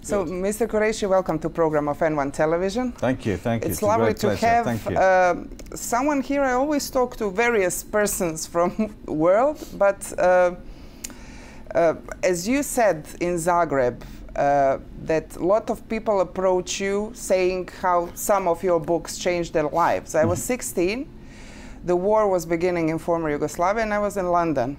So, Mr. Kureishi, welcome to program of N1 Television. Thank you, thank you. It's lovely to have someone here. I always talk to various persons from the world, but as you said in Zagreb, that a lot of people approach you saying how some of your books changed their lives. I was 16. The war was beginning in former Yugoslavia, and I was in London.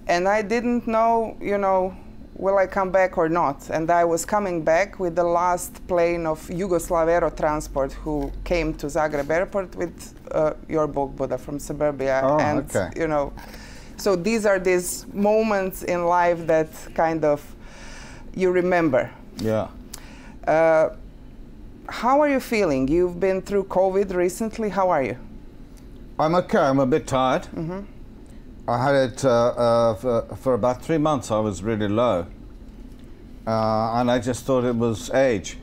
And I didn't know, you know, will I come back or not? And I was coming back with the last plane of Yugoslav Aerotransport who came to Zagreb airport with your book, Buddha from Suburbia. You know, so these are these moments in life that kind of you remember. Yeah. How are you feeling? You've been through COVID recently. How are you? I'm okay. I'm a bit tired. I had it for about 3 months. I was really low, and I just thought it was age.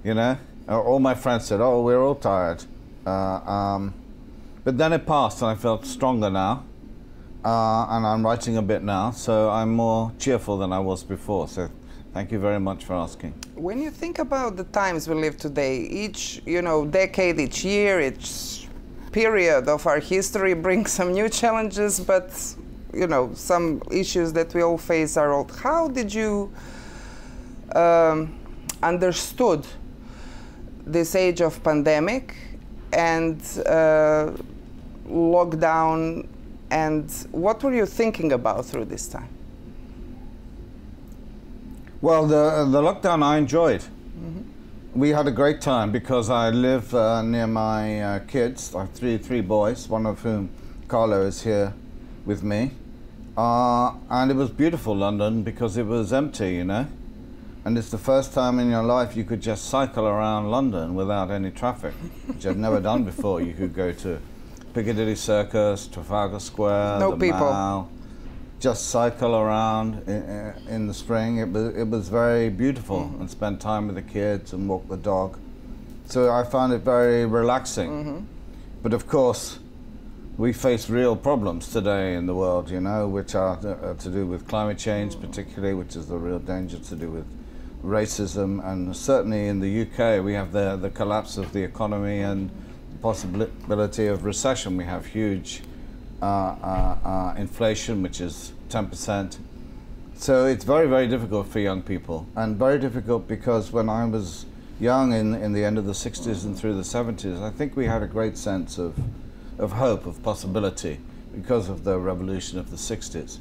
You know, all my friends said, "Oh, we're all tired," but then it passed, and I felt stronger now, and I'm writing a bit now, so I'm more cheerful than I was before. So, thank you very much for asking. When you think about the times we live today, each decade, each year, each period of our history brings some new challenges, but some issues that we all face are old. How did you understood this age of pandemic and lockdown, and what were you thinking about through this time? Well, the lockdown I enjoyed. We had a great time because I live near my kids. I have three boys, one of whom, Carlo, is here with me. And it was beautiful, London, because it was empty, you know. And it's the first time in your life you could just cycle around London without any traffic, which I've never done before. You could go to Piccadilly Circus, Trafalgar Square, no people. Mall, just cycle around in the spring. It was very beautiful, and spend time with the kids and walk the dog. So I found it very relaxing. But of course, we face real problems today in the world, you know, which are to do with climate change particularly, which is the real danger, to do with racism, and certainly in the UK we have the collapse of the economy and the possibility of recession. We have huge inflation, which is 10%. So it's very, very difficult for young people, and very difficult because when I was young in the end of the 60s and through the 70s, I think we had a great sense of hope, of possibility, because of the revolution of the 60s,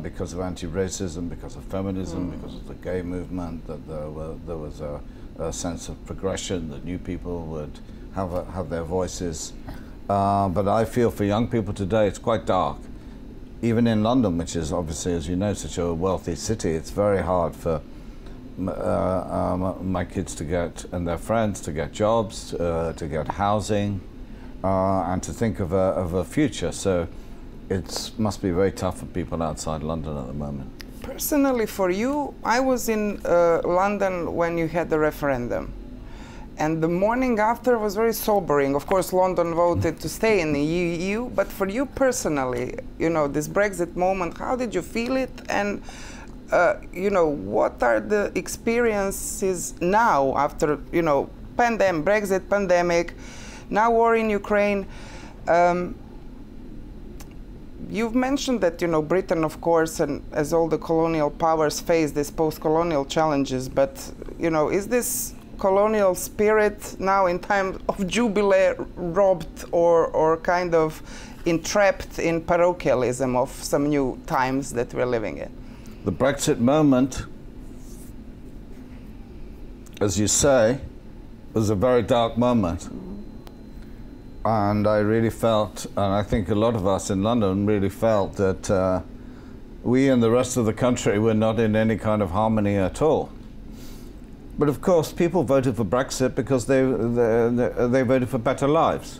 because of anti-racism, because of feminism, because of the gay movement, that there was a sense of progression, that new people would have their voices. But I feel for young people today it's quite dark. Even in London, which is obviously, as you know, such a wealthy city, it's very hard for my kids to get, and their friends, to get jobs, to get housing, and to think of a future. So it must be very tough for people outside London at the moment. Personally, for you, I was in London when you had the referendum. And the morning after was very sobering. Of course, London voted to stay in the EU, but for you personally, this Brexit moment, how did you feel it? And, what are the experiences now after, Brexit, pandemic, now war in Ukraine? You've mentioned that, Britain, of course, and as all the colonial powers face these post-colonial challenges, but, is this colonial spirit now in time of jubilee robbed or kind of entrapped in parochialism of some new times that we're living in? The Brexit moment, as you say, was a very dark moment. And I really felt, and I think a lot of us in London really felt, that we and the rest of the country were not in any kind of harmony at all. But of course, people voted for Brexit because they voted for better lives.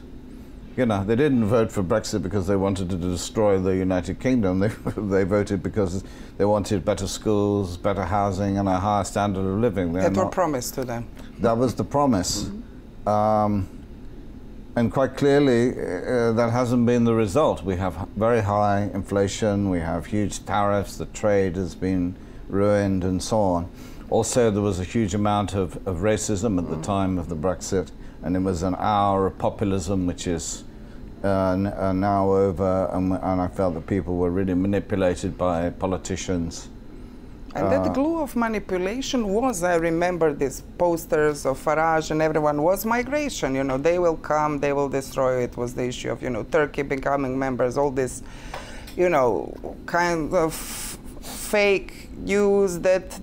They didn't vote for Brexit because they wanted to destroy the United Kingdom. They voted because they wanted better schools, better housing, and a higher standard of living. That were promised to them. That was the promise. And quite clearly, that hasn't been the result. We have very high inflation, we have huge tariffs, the trade has been ruined, and so on. Also, there was a huge amount of racism at the time of the Brexit, and it was an hour of populism, which is now over, and I felt that people were really manipulated by politicians. And that glue of manipulation was, I remember these posters of Farage and everyone, was migration. You know, they will come, they will destroy. It was the issue of, you know, Turkey becoming members, all this, you know, kind of fake news that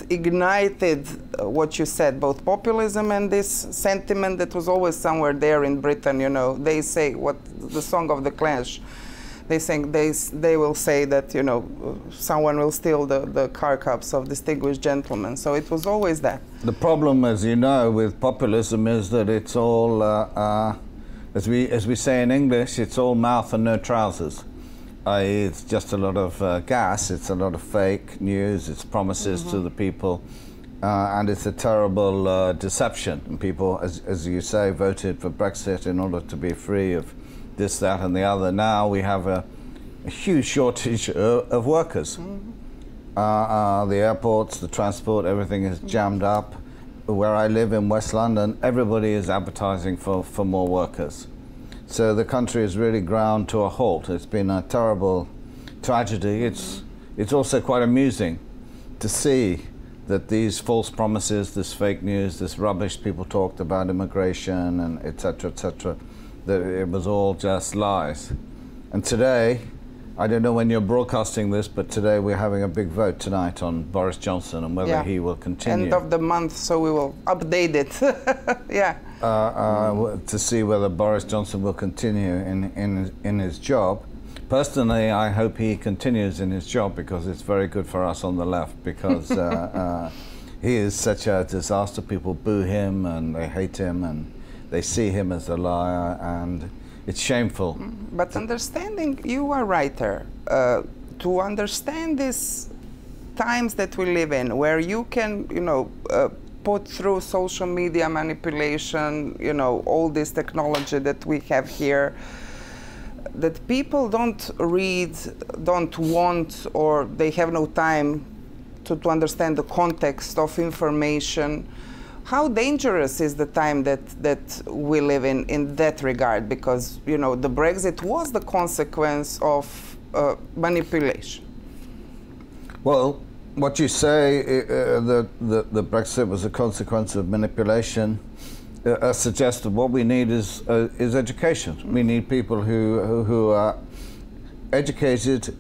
ignited what you said, both populism and this sentiment that was always somewhere there in Britain. You know, they say what the song of the Clash. They think they will say that, you know, someone will steal the car cups of distinguished gentlemen. So it was always that. The problem, as you know, with populism is that it's all, as we say in English, it's all mouth and no trousers. It's just a lot of gas, it's a lot of fake news, it's promises to the people, and it's a terrible deception. And people, as you say, voted for Brexit in order to be free of this, that, and the other. Now we have a huge shortage of workers. The airports, the transport, everything is jammed up. Where I live in West London, everybody is advertising for more workers. So the country is really ground to a halt. It's been a terrible tragedy. It's also quite amusing to see that these false promises, this fake news, this rubbish people talked about immigration and et cetera, that it was all just lies. And today, I don't know when you're broadcasting this, but today we're having a big vote tonight on Boris Johnson and whether he will continue. End of the month, so we will update it. To see whether Boris Johnson will continue in his job. Personally, I hope he continues in his job because it's very good for us on the left, because he is such a disaster. People boo him and they hate him and they see him as a liar, and it's shameful. But understanding, you are a writer, to understand these times that we live in, where you can, you know, put through social media manipulation, you know, all this technology that we have here, that people don't read, don't want, or they have no time to understand the context of information. How dangerous is the time that we live in that regard? Because, you know, the Brexit was the consequence of manipulation. Well, what you say, that the Brexit was a consequence of manipulation, suggests that what we need is education. We need people who are educated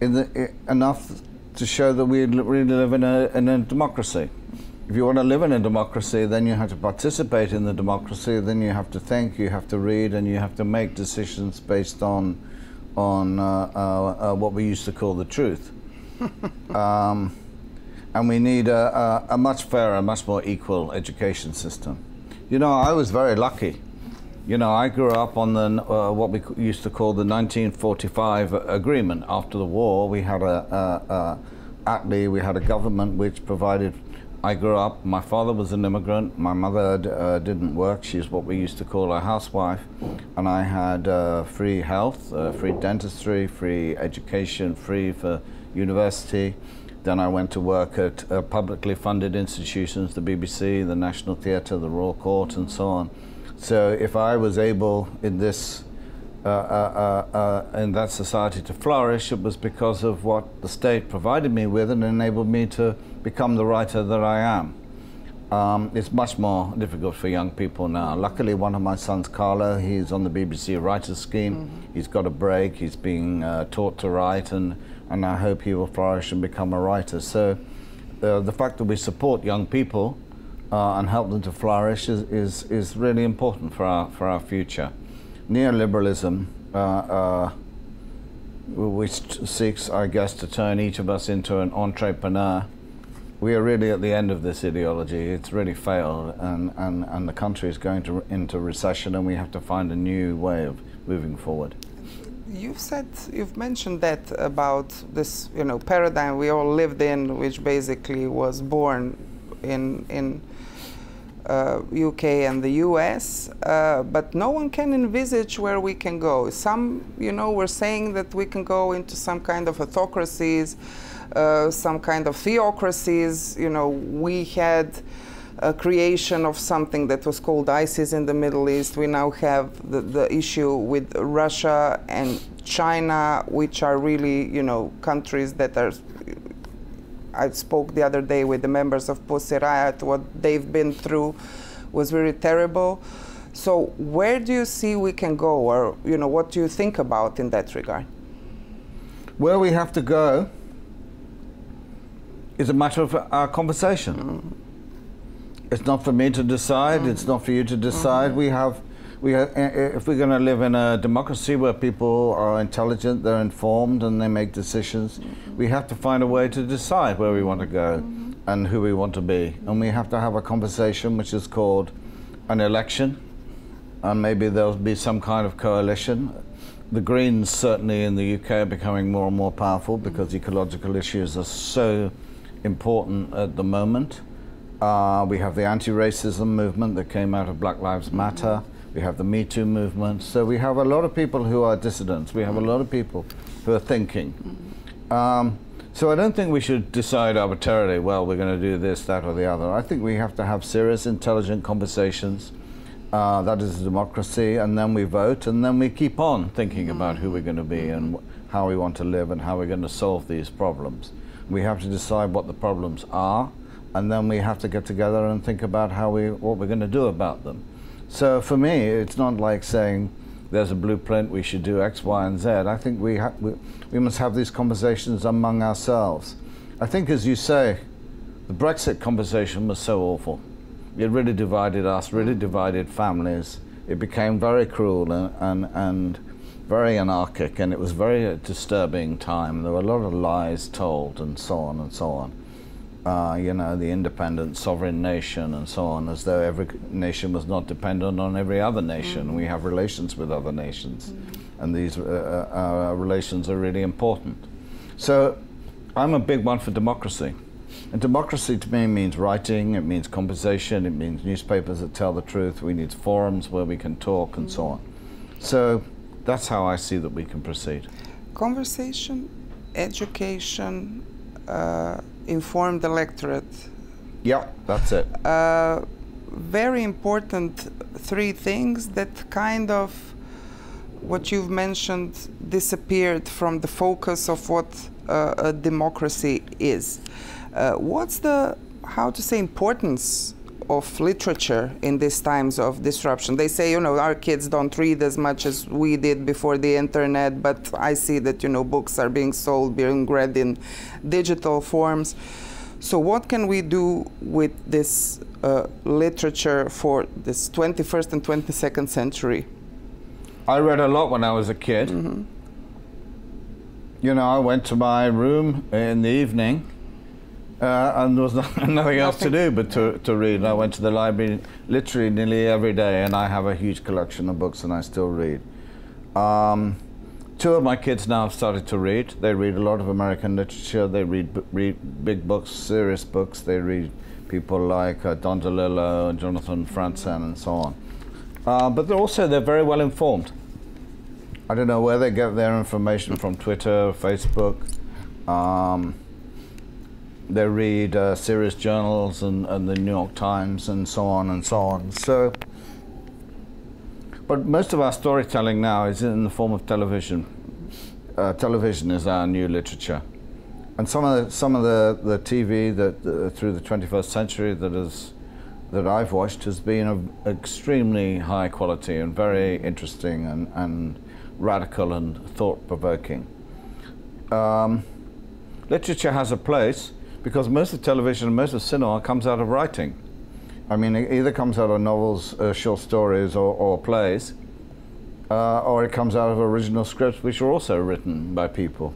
enough to show that we really live in a democracy. If you want to live in a democracy, then you have to participate in the democracy, then you have to think, you have to read, and you have to make decisions based on what we used to call the truth. And we need a much fairer, much more equal education system. You know, I was very lucky. You know, I grew up on the what we used to call the 1945 agreement. After the war, we had we had a government which provided. I grew up, my father was an immigrant, my mother didn't work, she's what we used to call a housewife, and I had free health, free dentistry, free education, free for university. Then I went to work at publicly funded institutions, the BBC, the National Theatre, the Royal Court, and so on. So if I was able in this, in that society to flourish, it was because of what the state provided me with and enabled me to become the writer that I am. It's much more difficult for young people now. Luckily, one of my sons, Carlo, he's on the BBC Writers' Scheme. He's got a break, he's being taught to write, and I hope he will flourish and become a writer. So the fact that we support young people and help them to flourish is really important for our future. Neoliberalism, which seeks, I guess, to turn each of us into an entrepreneur, we are really at the end of this ideology. It's really failed, and the country is going into recession, and we have to find a new way of moving forward. You've mentioned that about this, you know, paradigm we all lived in, which basically was born in UK and the US, but no one can envisage where we can go. Some, you know, were saying that we can go into some kind of autocracies. some kind of theocracies. You know, we had a creation of something that was called ISIS in the Middle East. We now have the issue with Russia and China, which are really, you know, countries that are. I spoke the other day with the members of poslijeratnih. What they've been through was really terrible. So where do you see we can go, or, you know, what do you think about in that regard? Where we have to go is a matter of our conversation. Mm-hmm. It's not for me to decide. Mm-hmm. It's not for you to decide. Mm-hmm. If we're going to live in a democracy where people are intelligent, they're informed, and they make decisions, mm-hmm. we have to find a way to decide where we want to go mm-hmm. and who we want to be. And we have to have a conversation which is called an election, and maybe there'll be some kind of coalition. The Greens, certainly in the UK, are becoming more and more powerful because ecological issues are so important at the moment. We have the anti-racism movement that came out of Black Lives Matter. We have the Me Too movement. So we have a lot of people who are dissidents. We have a lot of people who are thinking. So I don't think we should decide arbitrarily, well, we're going to do this, that, or the other. I think we have to have serious, intelligent conversations. That is a democracy, and then we vote, and then we keep on thinking about who we're going to be and how we want to live and how we're going to solve these problems. We have to decide what the problems are, and then we have to get together and think about what we're going to do about them. So for me, it's not like saying there's a blueprint, we should do X, Y, and Z. I think we must have these conversations among ourselves. I think, as you say, the Brexit conversation was so awful. It really divided us, really divided families. It became very cruel and very anarchic, and it was a very disturbing time. There were a lot of lies told and so on and so on. You know, the independent sovereign nation and so on, as though every nation was not dependent on every other nation. We have relations with other nations, and these relations are really important. So I'm a big one for democracy. And democracy to me means writing, it means conversation, it means newspapers that tell the truth, we need forums where we can talk and so on. So that's how I see that we can proceed. Conversation, education, informed electorate. Yeah, that's it. Very important three things that kind of, what you've mentioned, disappeared from the focus of what a democracy is. What's the, how to say, importance of literature in these times of disruption? They say, you know, our kids don't read as much as we did before the internet, but I see that, you know, books are being sold, being read in digital forms. So what can we do with this literature for this 21st and 22nd century? I read a lot when I was a kid. Mm-hmm. You know, I went to my room in the evening and there was nothing else to do but to read. I went to the library literally nearly every day, and I have a huge collection of books and I still read. Two of my kids now have started to read. They read a lot of American literature. They read big books, serious books. They read people like Don DeLillo and Jonathan Franzen and so on. But they're very well informed. I don't know where they get their information from, Twitter, Facebook. They read serious journals and the New York Times and so on and so on. So, but most of our storytelling now is in the form of television. Television is our new literature, and some of the TV that through the 21st century that I've watched has been of extremely high quality and very interesting and radical and thought-provoking. Literature has a place, because most of television and most of cinema comes out of writing. I mean, it either comes out of novels, short stories, or plays, or it comes out of original scripts, which are also written by people.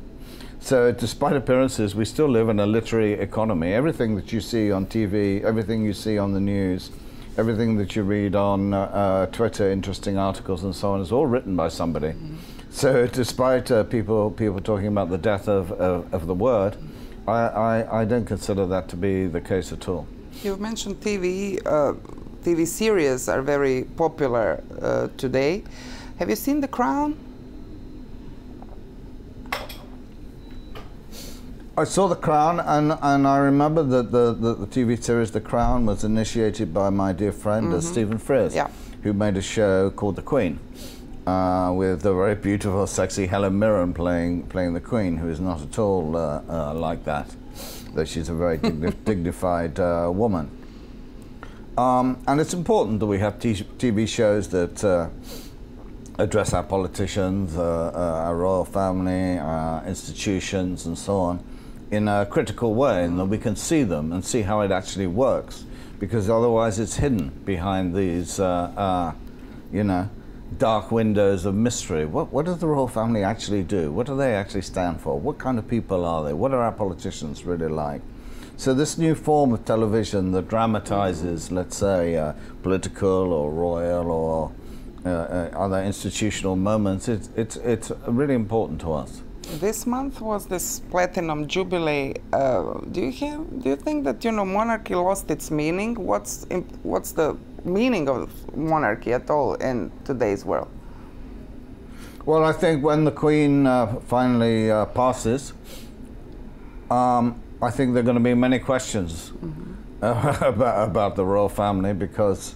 So despite appearances, we still live in a literary economy. Everything that you see on TV, everything you see on the news, everything that you read on Twitter, interesting articles and so on, is all written by somebody. Mm-hmm. So despite people talking about the death of the word, I don't consider that to be the case at all. You've mentioned TV. TV series are very popular today. Have you seen The Crown? I saw The Crown, and I remember that the TV series The Crown was initiated by my dear friend Stephen Frears, Yeah. who made a show called The Queen, with the very beautiful, sexy Helen Mirren playing the Queen, who is not at all like that, though she's a very dignified woman. And it's important that we have TV shows that address our politicians, our royal family, our institutions, and so on, in a critical way, and that we can see them and see how it actually works, because otherwise it's hidden behind these, you know, dark windows of mystery. What does the royal family actually do? What do they actually stand for? What kind of people are they? What are our politicians really like? So this new form of television that dramatizes, let's say, political or royal or other institutional moments, it's really important to us. This month was this platinum jubilee. Do you think that, you know, monarchy lost its meaning? What's the meaning of monarchy at all in today's world? Well, I think when the Queen finally passes, I think there are going to be many questions about the royal family, because,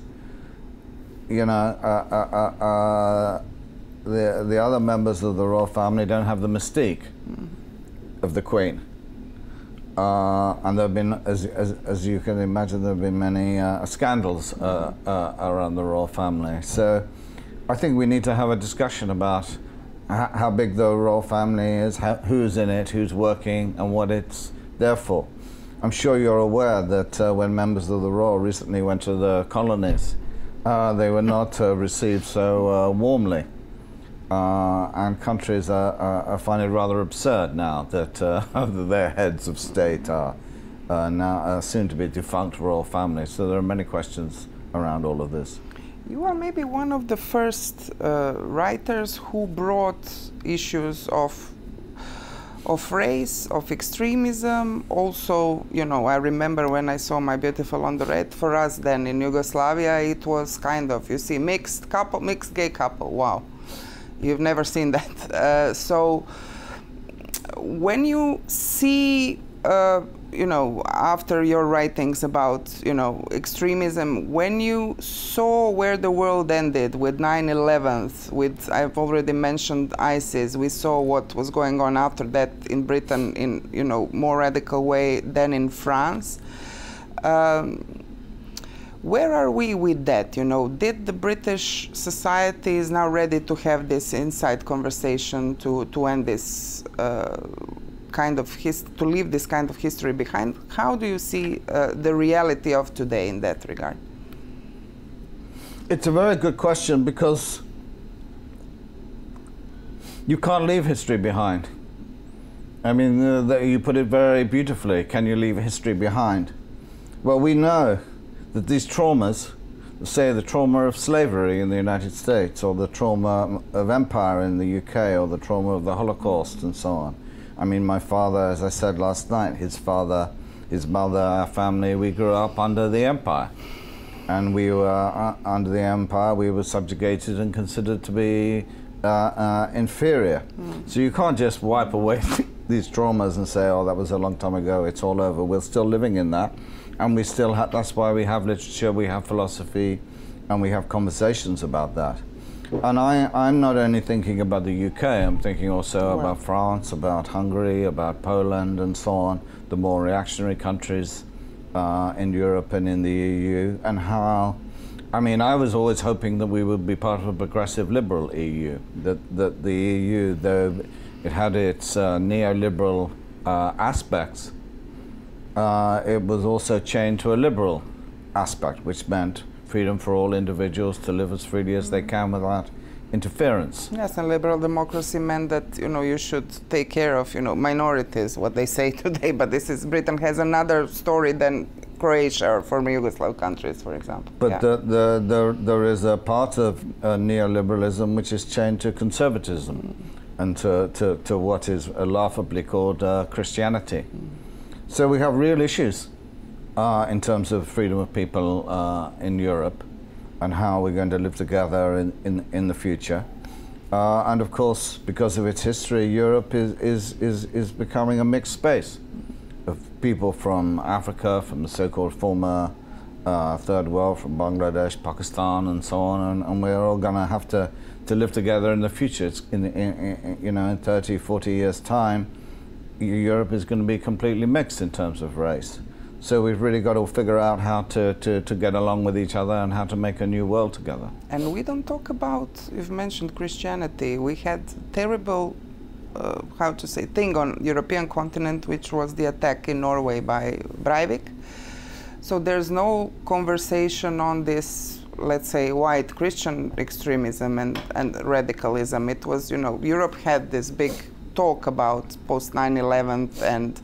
you know, the other members of the royal family don't have the mystique of the Queen. And there have been, as you can imagine, there have been many scandals around the royal family. So I think we need to have a discussion about how big the royal family is, who's in it, who's working, and what it's there for. I'm sure you're aware that when members of the royal recently went to the colonies, they were not received so warmly. And countries find it rather absurd now that their heads of state are now soon to be defunct royal families. So there are many questions around all of this. You are maybe one of the first writers who brought issues of race, of extremism. Also, you know, I remember when I saw My Beautiful on the Red, for us then in Yugoslavia, it was kind of, you see, mixed gay couple, wow. You've never seen that. So when you see, you know, after your writings about, you know, extremism, when you saw where the world ended with 9/11, with, I've already mentioned ISIS, we saw what was going on after that in Britain in, you know, more radical way than in France. Where are we with that? You know, did the British society is now ready to have this inside conversation to end this kind of to leave this kind of history behind? How do you see the reality of today in that regard? It's a very good question, because you can't leave history behind. I mean, you put it very beautifully. Can you leave history behind? Well, we know that these traumas, say the trauma of slavery in the United States, or the trauma of empire in the UK, or the trauma of the Holocaust, and so on. I mean, my father, as I said last night, his father, his mother, our family, we grew up under the empire. And we were under the empire, we were subjugated and considered to be inferior. So you can't just wipe away these traumas and say, oh, that was a long time ago, it's all over. We're still living in that. And we still have, that's why we have literature, we have philosophy, and we have conversations about that. And I'm not only thinking about the UK, I'm thinking also about France, about Hungary, about Poland, and so on, the more reactionary countries in Europe and in the EU, and how, I mean, I was always hoping that we would be part of a progressive liberal EU, that the EU, though it had its neoliberal aspects, it was also chained to a liberal aspect, which meant freedom for all individuals to live as freely as they can without interference. Yes, and liberal democracy meant that, you know, you should take care of, you know, minorities, what they say today, but this is, Britain has another story than Croatia or former Yugoslav countries, for example. But there is a part of neoliberalism which is chained to conservatism and to what is laughably called Christianity. So we have real issues in terms of freedom of people in Europe, and how we're going to live together in the future. And of course, because of its history, Europe is becoming a mixed space of people from Africa, from the so-called former third world, from Bangladesh, Pakistan, and so on, and we're all going to have to live together in the future. It's in 30, 40 years' time, Europe is going to be completely mixed in terms of race. So we've really got to figure out how to get along with each other and how to make a new world together. And we don't talk about, you've mentioned Christianity. We had terrible, thing on European continent, which was the attack in Norway by Breivik. So there's no conversation on this, let's say, white Christian extremism and radicalism. It was, Europe had this big talk about post 9/11 and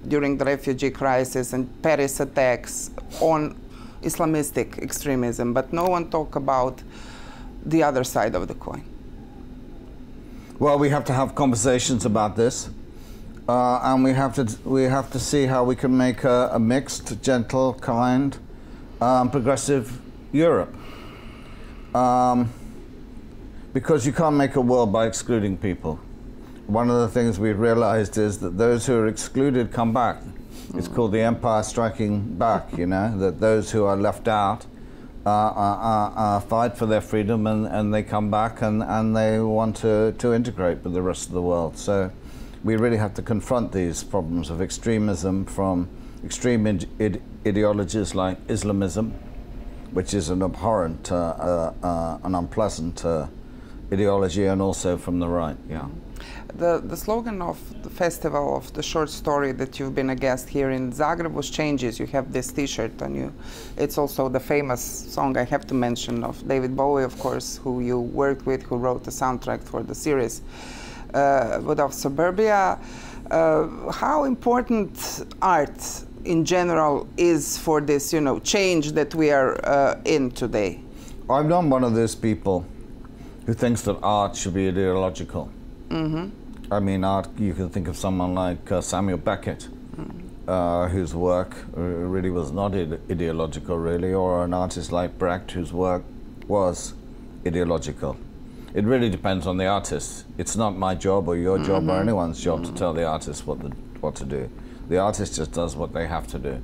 during the refugee crisis and Paris attacks on Islamistic extremism, but no one talk about the other side of the coin. Well, we have to have conversations about this, and we have to see how we can make a mixed, gentle, kind, progressive Europe. Because you can't make a world by excluding people. One of the things we've realized is that those who are excluded come back. It's called the empire striking back, that those who are left out fight for their freedom and they come back and they want to integrate with the rest of the world. So we really have to confront these problems of extremism from extreme ideologies like Islamism, which is an abhorrent, an unpleasant ideology, and also from the right, yeah. The slogan of the festival of the short story that you've been a guest here in Zagreb was changes. You have this t-shirt on you. It's also the famous song I have to mention of David Bowie, of course, who you worked with, who wrote the soundtrack for the series. But of Suburbia, how important art in general is for this, change that we are in today? I'm not one of those people who thinks that art should be ideological. Mm-hmm. I mean, art, you can think of someone like Samuel Beckett, whose work really was not ideological, really, or an artist like Brecht, whose work was ideological. It really depends on the artist. It's not my job or your job or anyone's job to tell the artist what to do. The artist just does what they have to do.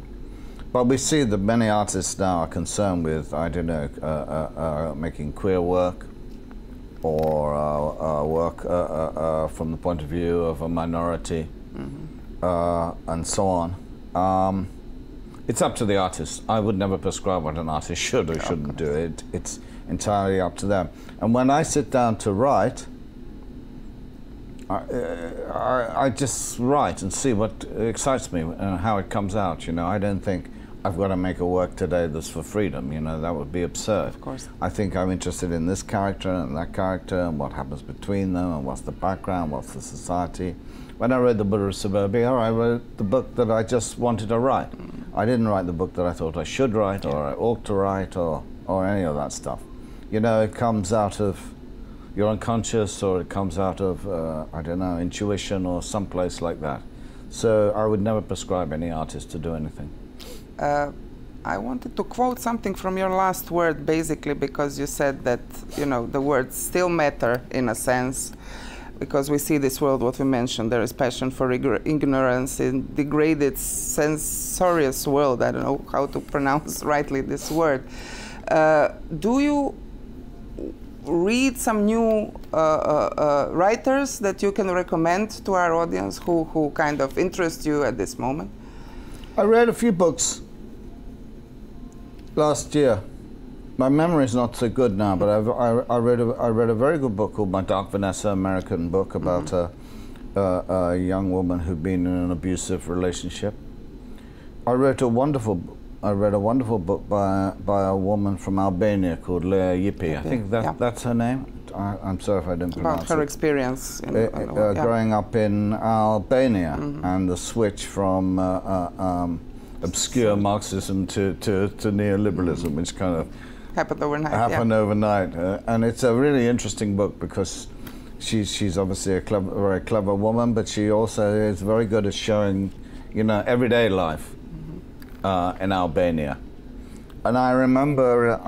But we see that many artists now are concerned with, I don't know, making queer work, or work from the point of view of a minority, and so on. It's up to the artist. I would never prescribe what an artist should or shouldn't do. It's entirely up to them. And when I sit down to write, I just write and see what excites me and how it comes out. I don't think I've got to make a work today that's for freedom, that would be absurd. Of course. I think I'm interested in this character and that character and what happens between them and what's the background, what's the society. When I read the Buddha of Suburbia, I wrote the book that I just wanted to write. I didn't write the book that I thought I should write or I ought to write or any of that stuff. It comes out of your unconscious, or it comes out of, I don't know, intuition or someplace like that. So I would never prescribe any artist to do anything. I wanted to quote something from your last word, basically, because you said that, the words still matter in a sense, because we see this world, what we mentioned, there is passion for ignorance in degraded, censorious world. I don't know how to pronounce rightly this word. Do you read some new writers that you can recommend to our audience who kind of interest you at this moment? I read a few books last year. My memory is not so good now, but I read a very good book called My Dark Vanessa, American book about a young woman who'd been in an abusive relationship. I read a wonderful book by a woman from Albania called Lea Ypi. I think that's her name. I'm sorry if I didn't pronounce it. About her experience growing up in Albania and the switch from obscure Marxism to neoliberalism, which kind of happened overnight. And it's a really interesting book because she's obviously a very clever woman, but she also is very good at showing, everyday life in Albania. And I remember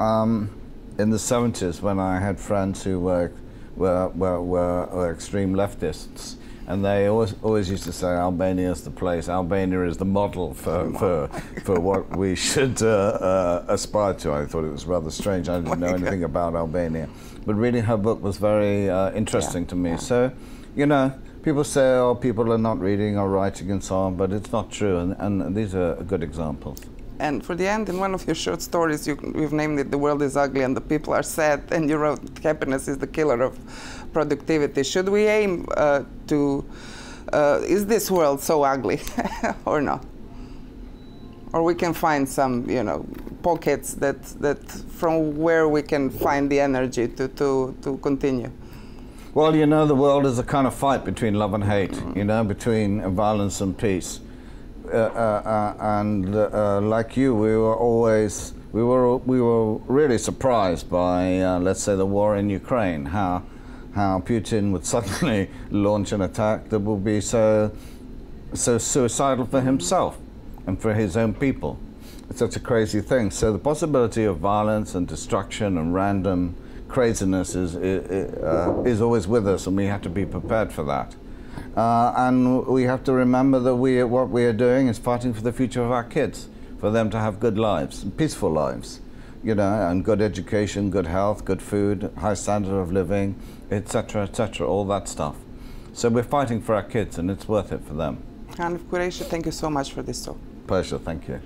in the 70s when I had friends who were were extreme leftists. And they always used to say Albania is the place, Albania is the model for what we should aspire to. I thought it was rather strange. I didn't know anything about Albania. But reading her book was very interesting to me. So, you know, people say, oh, people are not reading or writing and so on, but it's not true. And these are good examples. And for the end, in one of your short stories, you've named it "The World is Ugly and the People Are Sad," and you wrote, "Happiness is the killer of productivity." Should we aim is this world so ugly or not? Or we can find some, you know, pockets that from where we can find the energy to continue? Well, you know, the world is a kind of fight between love and hate, you know, between violence and peace. Like you, we were really surprised by, let's say, the war in Ukraine. How Putin would suddenly launch an attack that will be so suicidal for himself and for his own people. It's such a crazy thing. So the possibility of violence and destruction and random craziness is always with us, and we have to be prepared for that. And we have to remember that what we are doing is fighting for the future of our kids, for them to have good lives, peaceful lives, you know, and good education, good health, good food, high standard of living, etc., all that stuff. So we're fighting for our kids, and it's worth it for them. Hanif Kureishi, thank you so much for this talk. Pleasure, thank you.